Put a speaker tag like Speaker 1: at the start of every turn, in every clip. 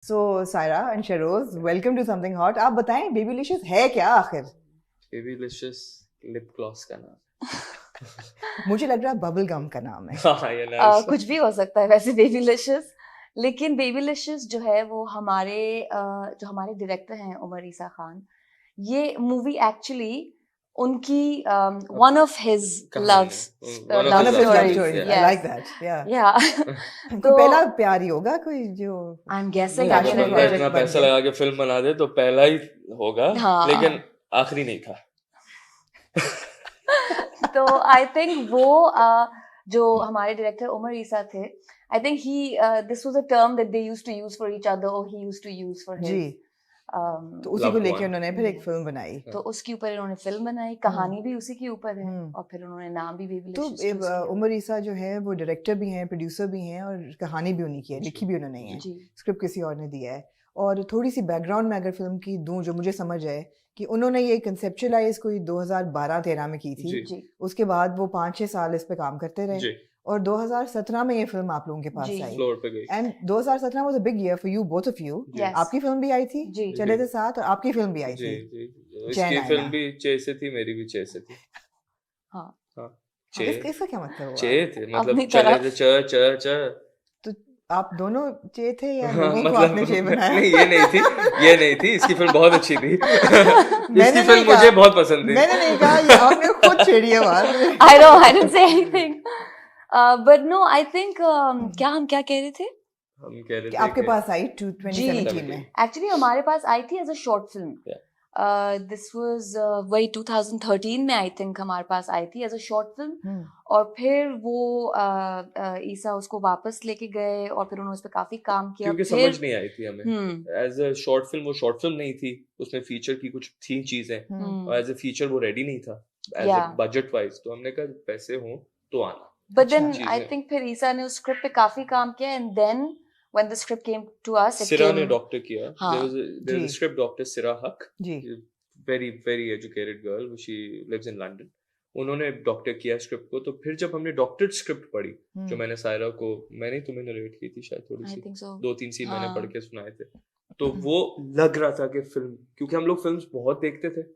Speaker 1: So, Saira and Sharoz, welcome to Something Hot. आप बताएं बेबीलिशियस है क्या आखिर?
Speaker 2: बेबीलिशियस लिप ग्लॉस का नाम
Speaker 1: मुझे लग रहा है बबल गम का नाम है।
Speaker 2: हाँ ये नाइस
Speaker 3: कुछ भी हो सकता है वैसे बेबीलिशियस, लेकिन बेबीलिशियस जो है वो जो हमारे डायरेक्टर हैं उमर ईसा खान, ये मूवी एक्चुअली उनकी one of his love stories.
Speaker 1: I like that. Yeah.
Speaker 3: Yeah.
Speaker 1: तो पहला प्यार ही होगा कोई जो
Speaker 3: I'm guessing
Speaker 1: वो
Speaker 2: अगर
Speaker 1: passion
Speaker 2: बंदा
Speaker 1: project
Speaker 2: इतना
Speaker 1: बन
Speaker 2: पैसा
Speaker 1: गया।
Speaker 2: लगा के फिल्म बना दे तो पहला ही होगा
Speaker 3: हाँ।
Speaker 2: लेकिन आखिरी नहीं था।
Speaker 3: तो आई थिंक वो जो हमारे डायरेक्टर उमर ईसा थे, I think this was a term that they used to use for each other और he used to use for
Speaker 1: ji.
Speaker 3: His.
Speaker 1: तो उसी को
Speaker 2: Loved
Speaker 1: लेके
Speaker 2: one.
Speaker 1: उन्होंने फिर एक फिल्म बनाई।
Speaker 3: तो उसके ऊपर इन्होंने फिल्म बनाई, कहानी भी उसी के ऊपर है और फिर उन्होंने नाम भी
Speaker 1: तो
Speaker 3: बेबीलिशियस चूज किया।
Speaker 1: उमर ईसा जो है वो डायरेक्टर भी हैं, प्रोड्यूसर भी हैं और कहानी भी उन्हीं की है, लिखी भी उन्होंने ही है,
Speaker 3: जी
Speaker 1: स्क्रिप्ट किसी और ने दिया है। और थोड़ी सी बैकग्राउंड में अगर फिल्म की दूं जो मुझे समझ है कि उन्होंने ये कंसेप्चुअलाइज कोई 2012-13 में की थी,
Speaker 2: जी।
Speaker 3: जी
Speaker 1: उसके बाद वो 5-6 साल इस पे काम करते रहे
Speaker 2: जी
Speaker 1: और 2017 में ये फिल्म आप लोगों के पास
Speaker 3: जी।
Speaker 1: आई।
Speaker 2: फ्लोर पे गई।
Speaker 1: And 2017 was a big year for you, both of you.
Speaker 3: Yes.
Speaker 1: आपकी फिल्म भी आई थी,
Speaker 3: जी
Speaker 1: चले थे साथ, और आपकी फिल्म भी आई
Speaker 2: जी
Speaker 1: थी।
Speaker 2: जी
Speaker 1: चैन
Speaker 2: इसकी
Speaker 1: आया
Speaker 2: फिल्म
Speaker 1: ना।
Speaker 2: भी चे से थी, मेरी भी चे से थी।
Speaker 3: हाँ
Speaker 2: हाँ चे
Speaker 1: इसका क्या मतलब हुआ?
Speaker 2: चे थे मतलब
Speaker 3: अपनी
Speaker 2: चले
Speaker 3: तरफ।
Speaker 2: थे च च च।
Speaker 1: तो आप दोनों चे थे या
Speaker 2: हाँ,
Speaker 1: लोगों को
Speaker 2: मतलब
Speaker 1: आपने चे बनाया?
Speaker 2: नहीं ये नहीं थी इसकी फिल्म बहुत अच्छी थी।
Speaker 1: मैंने
Speaker 2: इसकी
Speaker 1: नहीं
Speaker 2: फिल्म
Speaker 1: कहा।
Speaker 2: मुझे बहुत पसंद थी।
Speaker 1: मैंने नहीं कहा, ये आपने खुद छेड़ी है बात।
Speaker 3: I didn't say anything. But no, I think हम क्या कह रहे थे?
Speaker 2: हम कह रहे
Speaker 1: कि
Speaker 2: थे
Speaker 1: आपके
Speaker 2: कि
Speaker 1: पास आई 2017 में।
Speaker 3: एक्चुअली हमारे पास आई थी as a short film. This was वही 2013 में आई थिंक हमारे पास आई थी एज अ शॉर्ट फिल्म, और फिर वो ईसा उसको वापस लेके गए और फिर उन्होंने उस पर काफी काम किया।
Speaker 2: क्योंकि
Speaker 3: फिर
Speaker 2: समझ नहीं आई थी हमें एज अ शॉर्ट फिल्म। वो शॉर्ट फिल्म नहीं थी, उसमें फीचर की कुछ थी चीजें और एज अ फीचर वो रेडी नहीं था as a
Speaker 3: Yeah.
Speaker 2: Budget wise. तो हमने कहा पैसे हों तो आना।
Speaker 3: बट देन
Speaker 2: अच्छा।
Speaker 3: आई थिंक फिर ईसा ने उस स्क्रिप्ट पे काफी काम किया and then when the script came to us,
Speaker 2: Sira ने डॉक्टर किया।
Speaker 3: हाँ।
Speaker 2: There is
Speaker 1: ji.
Speaker 2: A script doctor Sira Haq,
Speaker 1: ji.
Speaker 2: Very very educated girl, she lives in London. उन्होंने डॉक्टर किया स्क्रिप्ट को। तो फिर जब हमने डॉक्टर स्क्रिप्ट पढ़ी जो मैंने सायरा को, मैंने तुम्हें नरेट की थी शायद थोड़ी
Speaker 3: आई
Speaker 2: सी,
Speaker 3: थिंक सो
Speaker 2: 2-3 सीन मैंने
Speaker 3: हाँ।
Speaker 2: पढ़ के सुनाए थे। तो वो लग रहा था कि फिल्म, क्योंकि हम लोग फिल्म्स बहुत देखते थे,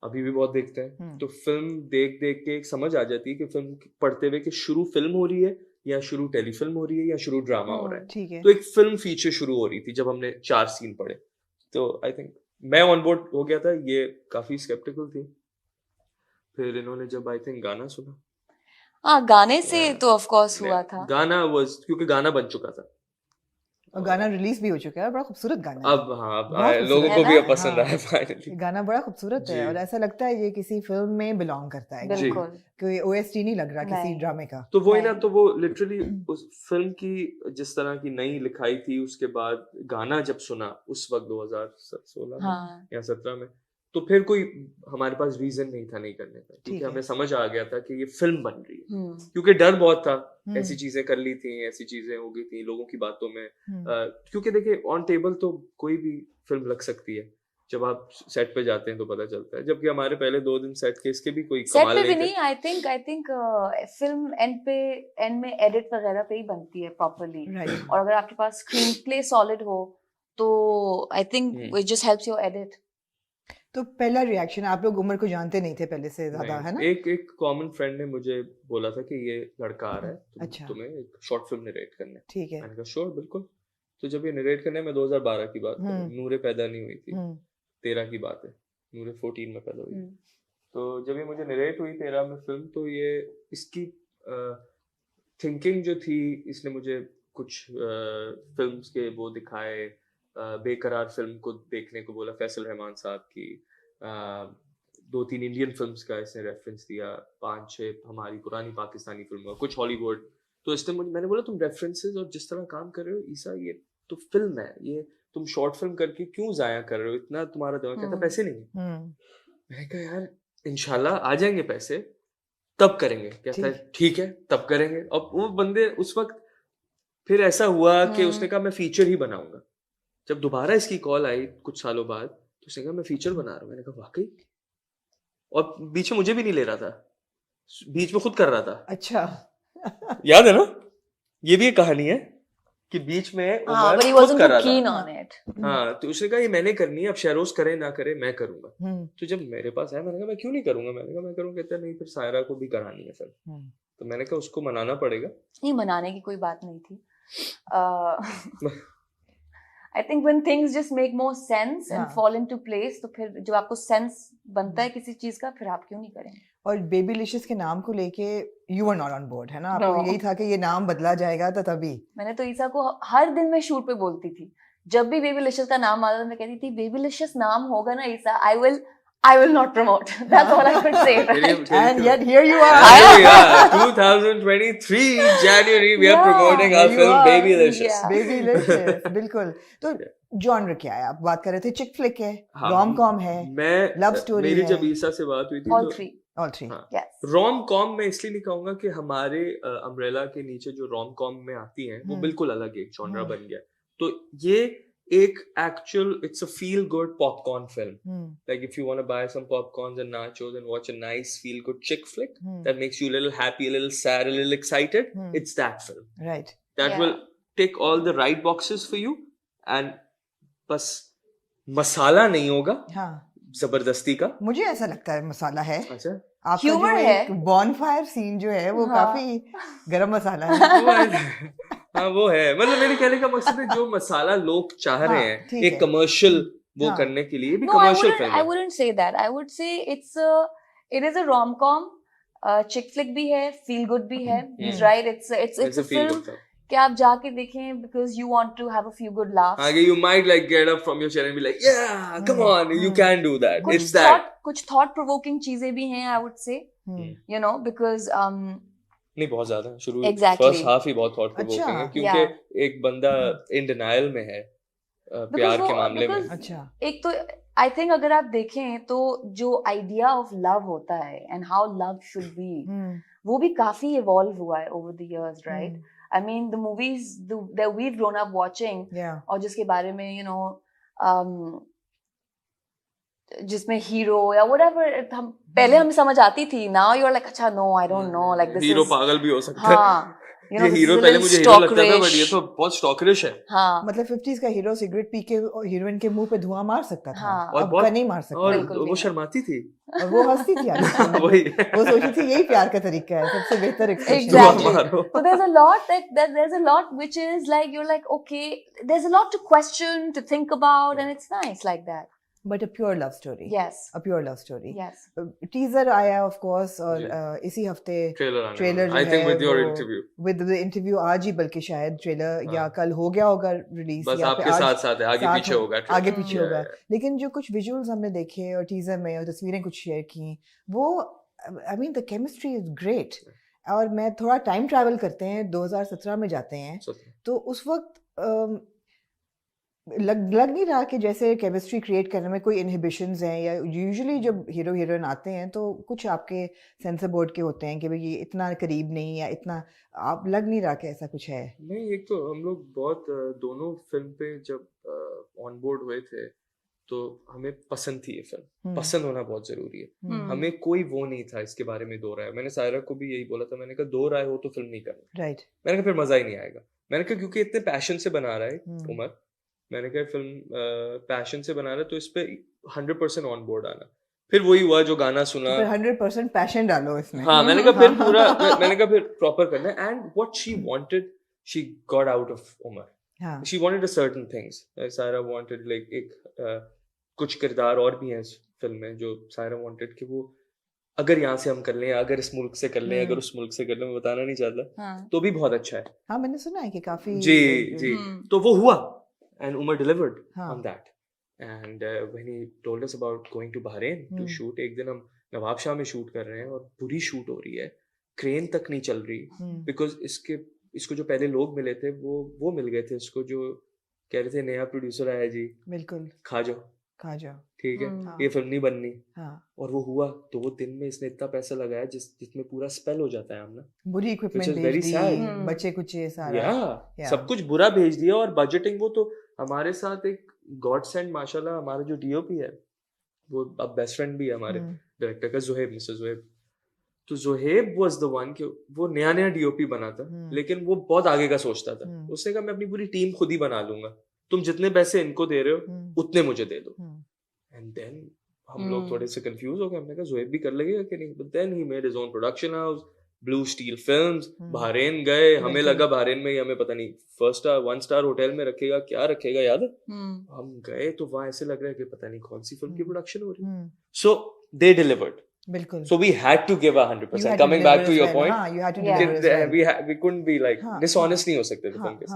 Speaker 2: अभी भी बहुत देखते हैं, तो फिल्म देख देख के एक समझ आ जाती है कि फिल्म पढ़ते हुए कि शुरू फिल्म हो रही है या शुरू टेलीफिल्म हो रही है या शुरू ड्रामा हो रहा है।
Speaker 1: ठीक है।
Speaker 2: तो एक फिल्म फीचर शुरू हो रही थी जब हमने 4 सीन पढ़े। तो आई थिंक मैं ऑन बोर्ड हो गया था, ये काफी स्केप्टिकल थी। फिर इन्होंने जब आई थिंक गाना सुना,
Speaker 3: हाँ गाने से तो ऑफ कोर्स हुआ था।
Speaker 2: गाना वाज, क्योंकि गाना बन चुका था
Speaker 1: और गाना रिलीज भी हो चुका है, बड़ा खूबसूरत गाना है।
Speaker 2: अब। हाँ अब
Speaker 1: बहुत खूबसूरत
Speaker 2: लोगों
Speaker 3: है
Speaker 2: को भी
Speaker 3: ना?
Speaker 2: अब पसंद
Speaker 1: हाँ।
Speaker 2: आया फाइनली।
Speaker 1: ये गाना बड़ा खूबसूरत है
Speaker 2: जी।
Speaker 1: और ऐसा लगता है ये किसी फिल्म में बिलोंग करता है,
Speaker 2: जी।
Speaker 3: बिल्कुल।
Speaker 1: कोई ओएसटी नहीं लग रहा किसी
Speaker 3: नहीं।
Speaker 1: ड्रामे का।
Speaker 2: तो वही ना,
Speaker 3: नहीं।
Speaker 2: तो वो लिटरली उस फिल्म की जिस तरह की नई लिखाई थी, उसके बाद गाना जब सुना उस वक्त 2016 में
Speaker 3: हाँ
Speaker 2: या 17 में, तो फिर कोई हमारे पास रीजन नहीं था नहीं करने का,
Speaker 1: ठीक
Speaker 2: क्योंकि
Speaker 1: है।
Speaker 2: हमें समझ आ गया था कि ये फिल्म बन रही है। क्योंकि डर बहुत था, ऐसी चीजें कर ली थी, ऐसी चीजें हो गई थी लोगों की बातों में। क्योंकि देखिए ऑन टेबल तो कोई भी फिल्म लग सकती है, जब आप सेट पे जाते हैं तो पता चलता है। जबकि हमारे पहले 2 दिन सेट के इसके भी कोई
Speaker 3: सेट
Speaker 2: कमाल
Speaker 3: पे भी
Speaker 2: नहीं थे।
Speaker 3: नहीं। आई थिंक फिल्म एंड में एडिट वगैरह पे ही बनती है प्रॉपर्ली,
Speaker 1: राइट।
Speaker 3: और अगर आपके पास स्क्रीन प्ले सॉलिड हो तो I think it just helps your edit.
Speaker 1: तो पहला रिएक्शन, आप लोग उमर को जानते नहीं थे पहले से ज्यादा, है ना?
Speaker 2: एक कॉमन फ्रेंड ने मुझे बोला था कि ये लड़का आ रहा है,
Speaker 1: अच्छा।
Speaker 2: तुम्हें एक शॉर्ट फिल्म नरेट करने।
Speaker 1: ठीक है।
Speaker 2: मैंने कहा श्योर बिल्कुल। तो जब ये नरेट करने में 2012 की बात है, नूरे पैदा नहीं हुई थी, 13 की बात है, नूरे 14 में पैदा हुई। तो जब ये मुझे नरेट हुई 13 में फिल्म, तो ये इसकी थिंकिंग जो थी, इसने मुझे कुछ फिल्म्स के वो दिखाए। बेकरार फिल्म को देखने को बोला, फैसल रहमान साहब की। 2-3 इंडियन फिल्म्स का इसने रेफरेंस दिया, 5-6 हमारी पुरानी पाकिस्तानी फिल्म, कुछ हॉलीवुड। तो इसने मैंने बोला तुम रेफरेंसेस और जिस तरह काम कर रहे हो ईसा, ये तो फिल्म है, ये तुम शॉर्ट फिल्म करके क्यों जाया कर रहे हो इतना, तुम्हारा दिमाग कहता पैसे नहीं है। मैंने कहा यार इंशाल्लाह आ जाएंगे पैसे तब करेंगे। कहता है ठीक है तब करेंगे। अब वो बंदे उस वक्त, फिर ऐसा हुआ कि उसने कहा मैं फीचर ही बनाऊंगा। जब दोबारा इसकी कॉल आई कुछ सालों बाद, तो उसने कहा मैं फीचर बना रहा हूँ। मैंने कहा वाकई? और बीच में मुझे भी नहीं ले रहा था, बीच में खुद कर रहा था।
Speaker 1: अच्छा।
Speaker 2: याद है ना, ये भी एक कहानी है कि बीच में
Speaker 3: हाँ,
Speaker 2: उमर
Speaker 3: but he
Speaker 2: खुद
Speaker 3: wasn't
Speaker 2: कर
Speaker 3: too
Speaker 2: रहा
Speaker 3: keen
Speaker 2: था।
Speaker 3: on it.
Speaker 2: हाँ, तो उसने कहा ये मैंने करनी है, अब शेरोज करे ना करे मैं करूंगा।
Speaker 1: हम्म,
Speaker 2: तो जब मेरे पास आया मैंने कहा मैं क्यों नहीं करूंगा, मैंने कहा मैं करूँगा, कहता नहीं फिर सायरा को भी करानी है फिर।
Speaker 1: हम्म,
Speaker 2: तो मैंने कहा उसको मनाना पड़ेगा।
Speaker 3: नहीं, मनाने की कोई बात नहीं थी. I think when things just make more sense and
Speaker 1: हाँ.
Speaker 3: fall into place, तो फिर जब आपको सेंस बनता है किसी चीज का, फिर आप क्यों नहीं करेंगे?
Speaker 1: और बेबीलिशियस के नाम को लेके you are not on board है ना, आपको
Speaker 3: No.
Speaker 1: यही था कि ये नाम बदला जाएगा तो तभी।
Speaker 3: मैंने तो ईसा को हर दिन में शूट पे बोलती थी, जब भी बेबीलिशियस का नाम आता था मैं कहती थी बेबीलिशियस नाम होगा ना ईसा, I will not promote. That's all I could say. Right?
Speaker 1: And yet here you are.
Speaker 2: Yeah, 2023 January we are
Speaker 3: Yeah,
Speaker 2: promoting our
Speaker 1: you
Speaker 2: film
Speaker 1: are.
Speaker 2: Babylicious.
Speaker 3: Yeah.
Speaker 1: बेबीलिशियस बिल्कुल। तो जॉनर क्या है, आप बात कर रहे थे चिक फ्लिक है,
Speaker 2: हाँ,
Speaker 1: रोम कॉम है,
Speaker 2: मैं
Speaker 1: लव स्टोरी
Speaker 2: मेरी
Speaker 1: है।
Speaker 2: जब ईसा से बात हुई थी
Speaker 3: All
Speaker 2: तो
Speaker 3: three.
Speaker 1: All three.
Speaker 2: हाँ,
Speaker 3: Yes.
Speaker 2: रोम कॉम मैं इसलिए नहीं कहूंगा कि हमारे अम्ब्रेला के नीचे जो रोम कॉम में आती हैं वो बिल्कुल अलग एक जॉनरा बन गया। तो ये एक actual it's a feel good popcorn film, like if you want to buy some popcorns and nachos and watch a nice feel good chick flick that makes you a little happy, a little sad, a little excited, it's that film.
Speaker 1: Right.
Speaker 2: That will tick all the right boxes for you and बस मसाला नहीं होगा
Speaker 1: हाँ,
Speaker 2: जबरदस्ती का।
Speaker 1: मुझे ऐसा लगता है मसाला है।
Speaker 2: अच्छा,
Speaker 1: आपका
Speaker 3: Humor
Speaker 1: जो
Speaker 3: है।
Speaker 1: एक बॉनफायर सीन जो है वो
Speaker 3: हाँ।
Speaker 1: काफी गरम मसाला है।
Speaker 2: हाँ वो है, मतलब मेरे कहने का मकसद है जो मसाला लोग चाह रहे
Speaker 1: हाँ,
Speaker 2: हैं
Speaker 1: ठीक
Speaker 2: एक
Speaker 1: है।
Speaker 2: कमर्शियल वो
Speaker 1: हाँ।
Speaker 2: करने के लिए भी
Speaker 3: No,
Speaker 2: कमर्शियल फिल्म
Speaker 3: I
Speaker 2: है।
Speaker 3: wouldn't say that. I would say it is a rom-com, chick flick भी है, feel good भी है. He's right. It's
Speaker 2: It's
Speaker 3: a
Speaker 2: a feel
Speaker 3: film
Speaker 2: good film.
Speaker 3: कि आप जाके देखें because you want to have a few good laughs.
Speaker 2: आगे you might like get up from your chair and be like, yeah, come on, you can do that. It's that.
Speaker 3: कुछ thought provoking चीजें भी हैं, I would say. You know, because
Speaker 2: नहीं बहुत ज्यादा है। शुरू
Speaker 3: Exactly.
Speaker 2: फर्स्ट हाफ ही बहुत थॉट प्रोवोकिंग है
Speaker 1: अच्छा,
Speaker 2: क्योंकि एक बंदा इन डिनायल में है प्यार के मामले में।
Speaker 1: अच्छा।
Speaker 3: एक तो आई थिंक अगर आप देखें तो जो आइडिया ऑफ लव होता है and how love should be, वो भी काफी इवॉल्व हुआ है over the years, right? I mean the movies that we have grown up watching और जिसके बारे में यू नो जिसमें हीरो या व्हाटएवर हम पहले हमें समझ आती थी, नाउ यू आर लाइक अच्छा no I don't know like this is
Speaker 2: hero पागल भी हो सकता है।
Speaker 3: हाँ, you know,
Speaker 2: ये
Speaker 3: this
Speaker 2: हीरो
Speaker 3: is a
Speaker 2: पहले
Speaker 3: little
Speaker 2: मुझे हीरो लगता था बट
Speaker 3: stalkerish.
Speaker 2: ये तो बहुत स्टॉकरिश है।
Speaker 3: हाँ,
Speaker 1: मतलब 50s का हीरो सिगरेट पी के हीरोइन के मुंह पे धुआं मार सकता था,
Speaker 3: हाँ।
Speaker 2: और
Speaker 1: अब
Speaker 2: बहुत-
Speaker 1: का नहीं मार सकता।
Speaker 2: और
Speaker 3: बिल्कुल भी
Speaker 2: वो
Speaker 3: नहीं।
Speaker 2: शर्माती थी
Speaker 1: और वो हंसती थी आगे।
Speaker 2: वही
Speaker 1: वो सोचती थी यही प्यार का तरीका है, सबसे बेहतर एक्सप्रेशन।
Speaker 3: Exactly.
Speaker 2: मारो।
Speaker 3: So there's a lot that there's a lot which is like you're like okay, there's a lot to question, to think about, and it's nice like that.
Speaker 1: But a pure love story.
Speaker 3: Yes.
Speaker 1: A pure love story.
Speaker 3: Yes.
Speaker 1: Teaser आया of course और
Speaker 2: जी।
Speaker 1: इसी हफ्ते
Speaker 2: trailer
Speaker 1: trailer
Speaker 2: I think with your interview
Speaker 1: with the interview आज ही, बल्कि शायद trailer
Speaker 2: हाँ।
Speaker 1: या कल हो गया होगा रिलीज,
Speaker 2: बस
Speaker 1: या
Speaker 2: आपके
Speaker 1: फिर
Speaker 2: साथ साथ है, आगे
Speaker 1: साथ
Speaker 2: पीछे
Speaker 1: हो-
Speaker 2: होगा
Speaker 1: आगे
Speaker 2: trailer।
Speaker 1: पीछे
Speaker 2: Yeah,
Speaker 1: होगा।
Speaker 2: yeah.
Speaker 1: लेकिन जो कुछ विजुअल्स हमने देखे और टीजर में और तस्वीरें कुछ शेयर की, वो आई mean the chemistry is great. और मैं थोड़ा टाइम ट्रैवल करते हैं, 2017 में जाते हैं, तो उस वक्त लग नहीं रहा कि जैसे केमिस्ट्री क्रिएट करने में कोई इनहिबिशंस हैं, या यूजुअली जब हीरो हीरोइन आते हैं तो कुछ आपके सेंसर बोर्ड के होते हैं कि भाई ये इतना करीब नहीं, या इतना आप लग नहीं रहा कि ऐसा कुछ है।
Speaker 2: नहीं, एक तो हम लोग बहुत दोनों फिल्म पे जब ऑन बोर्ड हुए थे तो हमें पसंद थी ये फिल्म। पसंद होना बहुत जरूरी है। हमें कोई वो नहीं था इसके बारे में दो राय। मैंने सायरा को भी यही बोला था, मैंने कहा दो राय हो तो फिल्म नहीं करनी।
Speaker 1: राइट।
Speaker 2: मैंने कहा फिर मजा ही नहीं आएगा। मैंने कहा क्योंकि इतने पैशन से बना रहा है उमर, मैंने कहा फिल्म पैशन से बना रहा है तो इस पे 100% ऑन बोर्ड आना। फिर वही हुआ जो गाना सुना,
Speaker 1: फिर 100% पैशन डालो इसमें।
Speaker 2: हाँ मैंने कहा फिर पूरा मैंने कहा फिर प्रॉपर करना है। And what she wanted she got out of Umar.
Speaker 1: हाँ।
Speaker 2: She wanted a certain things. Saira wanted like एक कुछ किरदार और भी हैं इस फिल्म में जो सायरा वांटेड कि वो अगर यहाँ से हम कर लें, अगर इस मुल्क से कर लें, अगर उस मुल्क से कर लें, मैं बताना नहीं चाहता, तो भी बहुत अच्छा है।
Speaker 1: हाँ, मैंने सुना है कि काफी
Speaker 2: जी जी, तो वो हुआ and Umar delivered
Speaker 1: हाँ.
Speaker 2: on that. And when he told us about going to Bahrain to shoot, एक दिन हम नवाब शाह में शूट कर रहे हैं और पूरी शूट हो रही है, क्रेन तक नहीं चल रही बिकॉज इसको जो पहले लोग मिले थे वो मिल गए थे इसको, जो कह रहे थे नया प्रोड्यूसर आया जी, बिल्कुल खा जाओ ठीक है, ये फिल्म नहीं बननी। और वो हुआ 2 दिन में इसने इतना पैसा लगाया जिसमें पूरा स्पेल हो जाता है हम ना,
Speaker 1: बुरी इक्विपमेंट भेज दी, बच्चे कुछ सारा
Speaker 2: सब कुछ बुरा भेज दिया। और बजटिंग वो तो हमारे साथ एक गॉड सेंड माशाल्लाह, हमारा जो डीओपी है वो अब बेस्ट फ्रेंड भी है हमारे डायरेक्टर का, जुहेब, मिस्टर जुहेब। तो जोहेब वाज द वन कि वो नया नया डीओपी बना था, लेकिन वो बहुत आगे का सोचता था। उसने कहा मैं अपनी पूरी टीम खुद ही बना लूंगा, तुम जितने पैसे इनको दे रहे हो उतने मुझे दे दो। एंड देन हम लोग थोड़े से कंफ्यूज हो गए, हमने कहा जोहेब भी कर लगेगा कि नहीं, but then he made his own production house, Blue Steel Films. Bahrain गए, हमें लगा बहरीन में ही हमें पता नहीं 1 स्टार होटल में रखेगा, क्या रखेगा याद है। हम गए तो वहां ऐसे लग रहा है कि पता नहीं कौन सी फिल्म की प्रोडक्शन हो रही है। सो दे डिलीवर्ड,
Speaker 1: बिल्कुल।
Speaker 2: So we had to give 100%. Coming back to your point, we couldn't be like dishonest नहीं हो सकते थे फिल्म के साथ।